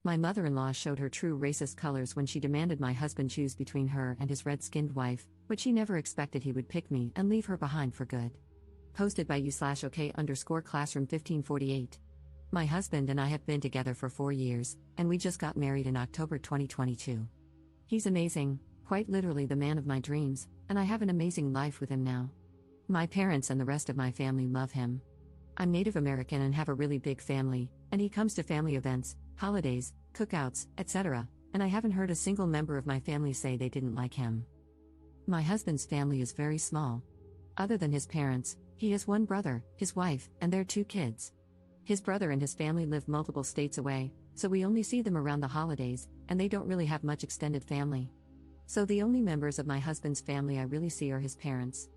My mother-in-law showed her true racist colors when she demanded my husband choose between her and his red-skinned wife, but she never expected he would pick me and leave her behind for good. Posted by u/OK_classroom 1548. My husband and I have been together for 4 years, and we just got married in October 2022. He's amazing, quite literally the man of my dreams, and I have an amazing life with him now. My parents and the rest of my family love him. I'm Native American and have a really big family, and he comes to family events, holidays, cookouts, etc., and I haven't heard a single member of my family say they didn't like him. My husband's family is very small. Other than his parents, he has one brother, his wife, and their 2 kids. His brother and his family live multiple states away, so we only see them around the holidays, and they don't really have much extended family. So the only members of my husband's family I really see are his parents.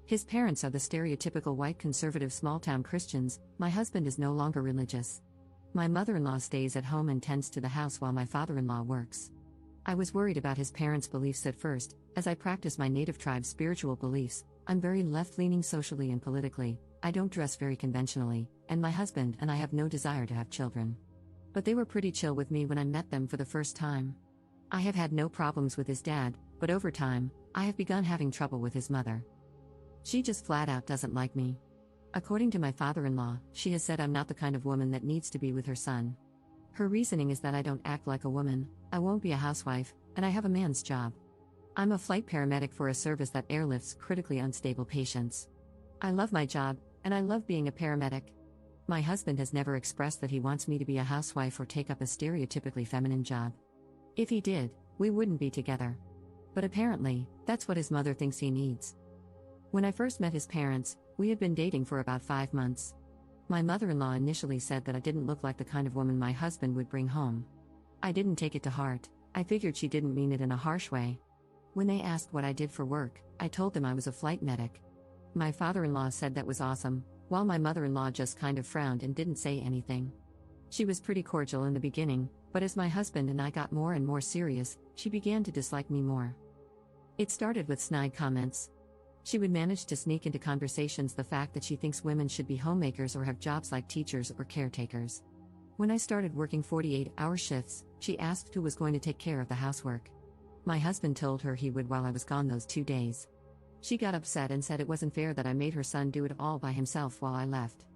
His parents are the stereotypical white conservative small-town Christians. My husband is no longer religious. My mother-in-law stays at home and tends to the house while my father-in-law works. I was worried about his parents' beliefs at first, as I practice my native tribe's spiritual beliefs. I'm very left-leaning socially and politically, I don't dress very conventionally, and my husband and I have no desire to have children. But they were pretty chill with me when I met them for the first time. I have had no problems with his dad, but over time, I have begun having trouble with his mother. She just flat out doesn't like me. According to my father-in-law, she has said I'm not the kind of woman that needs to be with her son. Her reasoning is that I don't act like a woman, I won't be a housewife, and I have a man's job. I'm a flight paramedic for a service that airlifts critically unstable patients. I love my job, and I love being a paramedic. My husband has never expressed that he wants me to be a housewife or take up a stereotypically feminine job. If he did, we wouldn't be together. But apparently, that's what his mother thinks he needs. When I first met his parents, we had been dating for about 5 months. My mother-in-law initially said that I didn't look like the kind of woman my husband would bring home. I didn't take it to heart, I figured she didn't mean it in a harsh way. When they asked what I did for work, I told them I was a flight medic. My father-in-law said that was awesome, while my mother-in-law just kind of frowned and didn't say anything. She was pretty cordial in the beginning, but as my husband and I got more and more serious, she began to dislike me more. It started with snide comments. She would manage to sneak into conversations the fact that she thinks women should be homemakers or have jobs like teachers or caretakers. When I started working 48-hour shifts, she asked who was going to take care of the housework. My husband told her he would while I was gone those 2 days. She got upset and said it wasn't fair that I made her son do it all by himself while I left.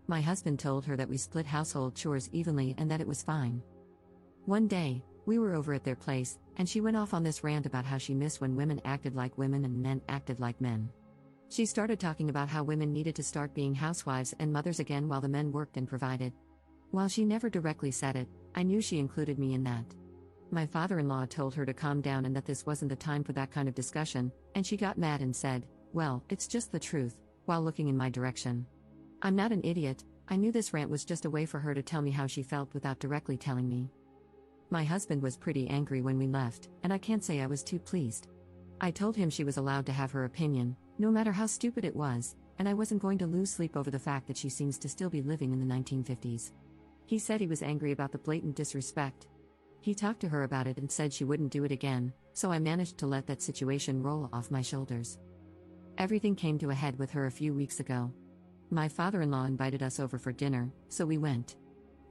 My husband told her that we split household chores evenly and that it was fine. One day, we were over at their place, and she went off on this rant about how she missed when women acted like women and men acted like men. She started talking about how women needed to start being housewives and mothers again while the men worked and provided. While she never directly said it, I knew she included me in that. My father-in-law told her to calm down and that this wasn't the time for that kind of discussion, and she got mad and said, "Well, it's just the truth," while looking in my direction. I'm not an idiot, I knew this rant was just a way for her to tell me how she felt without directly telling me. My husband was pretty angry when we left, and I can't say I was too pleased. I told him she was allowed to have her opinion, no matter how stupid it was, and I wasn't going to lose sleep over the fact that she seems to still be living in the 1950s. He said he was angry about the blatant disrespect. He talked to her about it and said she wouldn't do it again, so I managed to let that situation roll off my shoulders. Everything came to a head with her a few weeks ago. My father-in-law invited us over for dinner, so we went.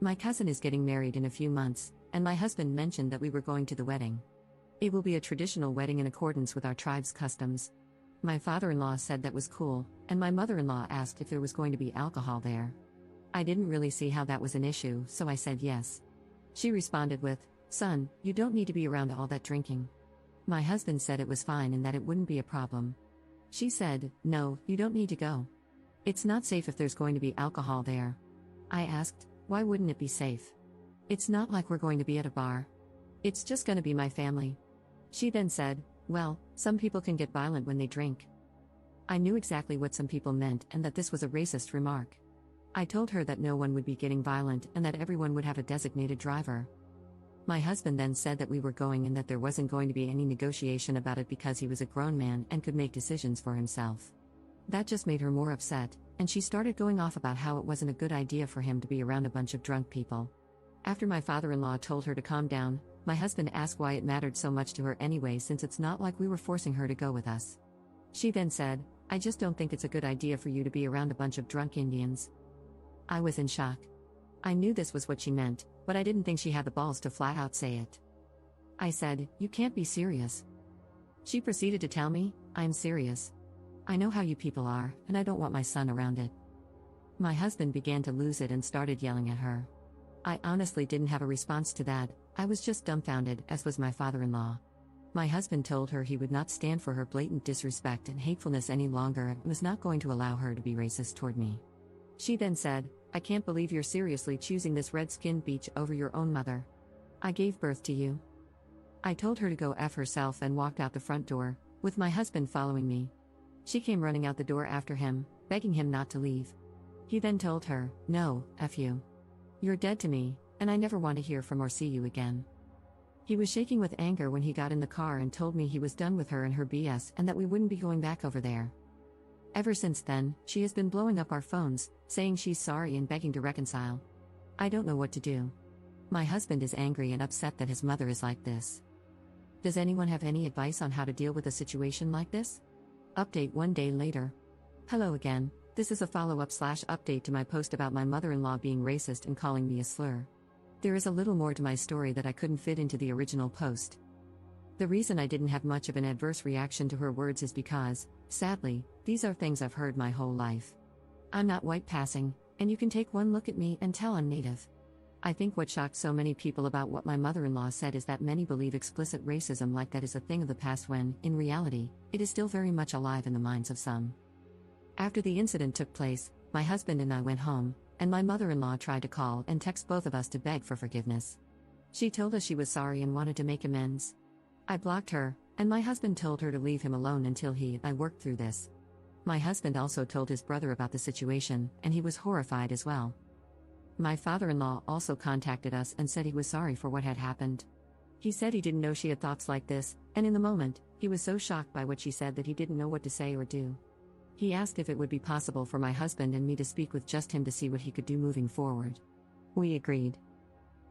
My cousin is getting married in a few months, and my husband mentioned that we were going to the wedding. It will be a traditional wedding in accordance with our tribe's customs. My father-in-law said that was cool, and my mother-in-law asked if there was going to be alcohol there. I didn't really see how that was an issue, so I said yes. She responded with, "Son, you don't need to be around all that drinking." My husband said it was fine and that it wouldn't be a problem. She said, "No, you don't need to go. It's not safe if there's going to be alcohol there." I asked, "Why wouldn't it be safe? It's not like we're going to be at a bar. It's just going to be my family." She then said, "Well, some people can get violent when they drink." I knew exactly what some people meant and that this was a racist remark. I told her that no one would be getting violent and that everyone would have a designated driver. My husband then said that we were going and that there wasn't going to be any negotiation about it because he was a grown man and could make decisions for himself. That just made her more upset, and she started going off about how it wasn't a good idea for him to be around a bunch of drunk people. After my father-in-law told her to calm down, my husband asked why it mattered so much to her anyway since it's not like we were forcing her to go with us. She then said, "I just don't think it's a good idea for you to be around a bunch of drunk Indians." I was in shock. I knew this was what she meant, but I didn't think she had the balls to flat out say it. I said, "You can't be serious." She proceeded to tell me, "I'm serious. I know how you people are, and I don't want my son around it." My husband began to lose it and started yelling at her. I honestly didn't have a response to that. I was just dumbfounded, as was my father-in-law. My husband told her he would not stand for her blatant disrespect and hatefulness any longer and was not going to allow her to be racist toward me. She then said, "I can't believe you're seriously choosing this red-skinned beach over your own mother. I gave birth to you." I told her to go F herself and walked out the front door, with my husband following me. She came running out the door after him, begging him not to leave. He then told her, "No, F you. You're dead to me, and I never want to hear from or see you again." He was shaking with anger when he got in the car and told me he was done with her and her BS and that we wouldn't be going back over there. Ever since then, she has been blowing up our phones, saying she's sorry and begging to reconcile. I don't know what to do. My husband is angry and upset that his mother is like this. Does anyone have any advice on how to deal with a situation like this? Update 1 day later. Hello again. This is a follow-up/update to my post about my mother-in-law being racist and calling me a slur. There is a little more to my story that I couldn't fit into the original post. The reason I didn't have much of an adverse reaction to her words is because, sadly, these are things I've heard my whole life. I'm not white passing, and you can take one look at me and tell I'm native. I think what shocked so many people about what my mother-in-law said is that many believe explicit racism like that is a thing of the past when, in reality, it is still very much alive in the minds of some. After the incident took place, my husband and I went home, and my mother-in-law tried to call and text both of us to beg for forgiveness. She told us she was sorry and wanted to make amends. I blocked her, and my husband told her to leave him alone until he and I worked through this. My husband also told his brother about the situation, and he was horrified as well. My father-in-law also contacted us and said he was sorry for what had happened. He said he didn't know she had thoughts like this, and in the moment, he was so shocked by what she said that he didn't know what to say or do. He asked if it would be possible for my husband and me to speak with just him to see what he could do moving forward. We agreed.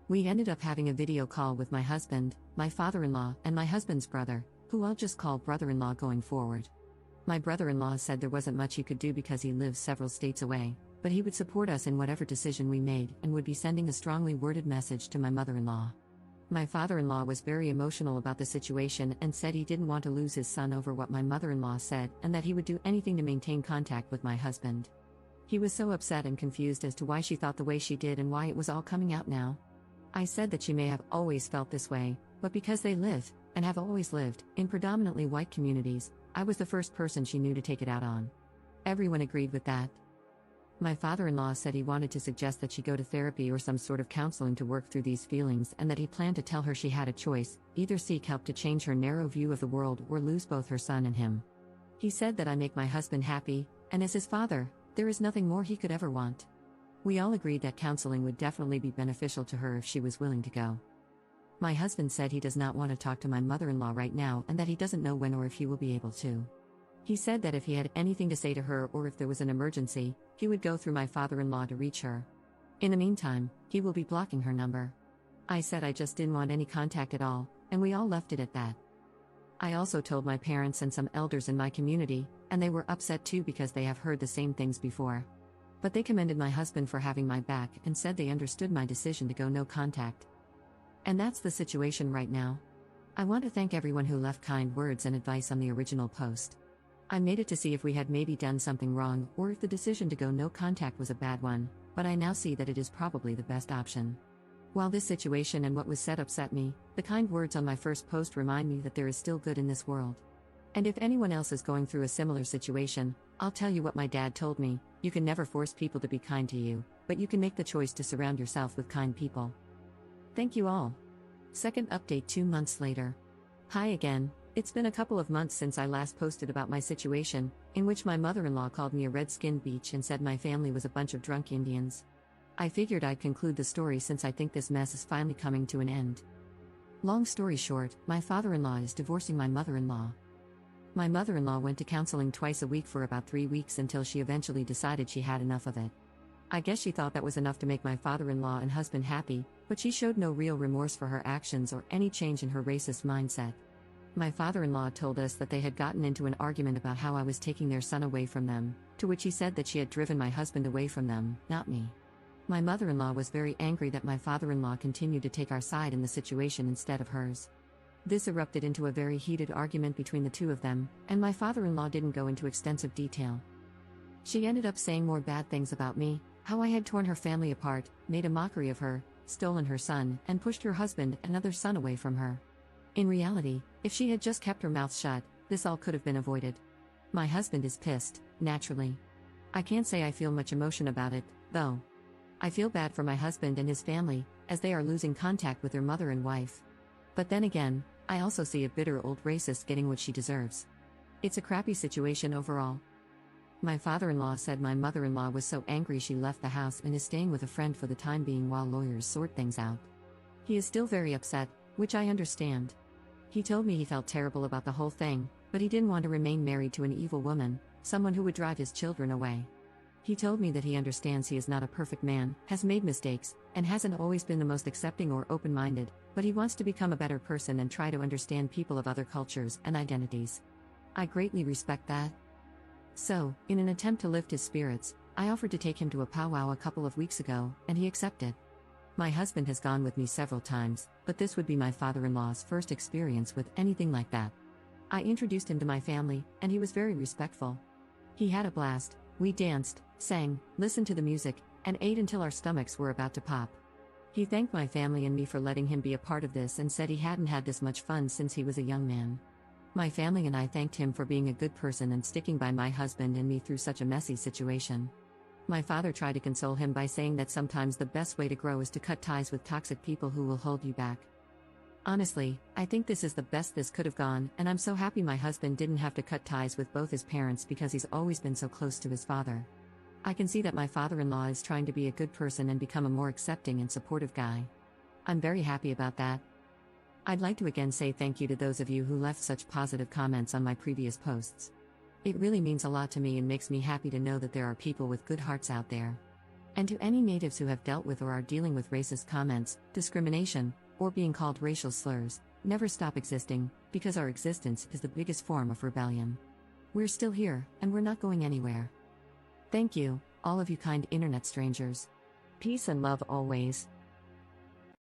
We ended up having a video call with my husband, my father-in-law, and my husband's brother, who I'll just call brother-in-law going forward. My brother-in-law said there wasn't much he could do because he lives several states away, but he would support us in whatever decision we made and would be sending a strongly worded message to my mother-in-law. My father-in-law was very emotional about the situation and said he didn't want to lose his son over what my mother-in-law said and that he would do anything to maintain contact with my husband. He was so upset and confused as to why she thought the way she did and why it was all coming out now. I said that she may have always felt this way, but because they live, and have always lived, in predominantly white communities, I was the first person she knew to take it out on. Everyone agreed with that. My father-in-law said he wanted to suggest that she go to therapy or some sort of counseling to work through these feelings and that he planned to tell her she had a choice, either seek help to change her narrow view of the world or lose both her son and him. He said that I make my husband happy, and as his father, there is nothing more he could ever want. We all agreed that counseling would definitely be beneficial to her if she was willing to go. My husband said he does not want to talk to my mother-in-law right now and that he doesn't know when or if he will be able to. He said that if he had anything to say to her or if there was an emergency, he would go through my father-in-law to reach her. In the meantime, he will be blocking her number. I said I just didn't want any contact at all, and we all left it at that. I also told my parents and some elders in my community, and they were upset too because they have heard the same things before. But they commended my husband for having my back and said they understood my decision to go no contact. And that's the situation right now. I want to thank everyone who left kind words and advice on the original post. I made it to see if we had maybe done something wrong or if the decision to go no contact was a bad one, but I now see that it is probably the best option. While this situation and what was said upset me, the kind words on my first post remind me that there is still good in this world. And if anyone else is going through a similar situation, I'll tell you what my dad told me: you can never force people to be kind to you, but you can make the choice to surround yourself with kind people. Thank you all. Second update 2 months later. Hi again. It's been a couple of months since I last posted about my situation, in which my mother-in-law called me a red-skinned beach and said my family was a bunch of drunk Indians. I figured I'd conclude the story since I think this mess is finally coming to an end. Long story short, my father-in-law is divorcing my mother-in-law. My mother-in-law went to counseling twice a week for about 3 weeks until she eventually decided she had enough of it. I guess she thought that was enough to make my father-in-law and husband happy, but she showed no real remorse for her actions or any change in her racist mindset. My father-in-law told us that they had gotten into an argument about how I was taking their son away from them, to which he said that she had driven my husband away from them, not me. My mother-in-law was very angry that my father-in-law continued to take our side in the situation instead of hers. This erupted into a very heated argument between the two of them, and my father-in-law didn't go into extensive detail. She ended up saying more bad things about me, how I had torn her family apart, made a mockery of her, stolen her son, and pushed her husband and other son away from her. In reality, if she had just kept her mouth shut, this all could have been avoided. My husband is pissed, naturally. I can't say I feel much emotion about it, though. I feel bad for my husband and his family, as they are losing contact with their mother and wife. But then again, I also see a bitter old racist getting what she deserves. It's a crappy situation overall. My father-in-law said my mother-in-law was so angry she left the house and is staying with a friend for the time being while lawyers sort things out. He is still very upset, which I understand. He told me he felt terrible about the whole thing, but he didn't want to remain married to an evil woman, someone who would drive his children away. He told me that he understands he is not a perfect man, has made mistakes, and hasn't always been the most accepting or open-minded, but he wants to become a better person and try to understand people of other cultures and identities. I greatly respect that. So, in an attempt to lift his spirits, I offered to take him to a powwow a couple of weeks ago, and he accepted. My husband has gone with me several times, but this would be my father-in-law's first experience with anything like that. I introduced him to my family, and he was very respectful. He had a blast. We danced, sang, listened to the music, and ate until our stomachs were about to pop. He thanked my family and me for letting him be a part of this and said he hadn't had this much fun since he was a young man. My family and I thanked him for being a good person and sticking by my husband and me through such a messy situation. My father tried to console him by saying that sometimes the best way to grow is to cut ties with toxic people who will hold you back. Honestly, I think this is the best this could have gone, and I'm so happy my husband didn't have to cut ties with both his parents because he's always been so close to his father. I can see that my father-in-law is trying to be a good person and become a more accepting and supportive guy. I'm very happy about that. I'd like to again say thank you to those of you who left such positive comments on my previous posts. It really means a lot to me and makes me happy to know that there are people with good hearts out there. And to any natives who have dealt with or are dealing with racist comments, discrimination, or being called racial slurs, never stop existing, because our existence is the biggest form of rebellion. We're still here, and we're not going anywhere. Thank you, all of you kind internet strangers. Peace and love always.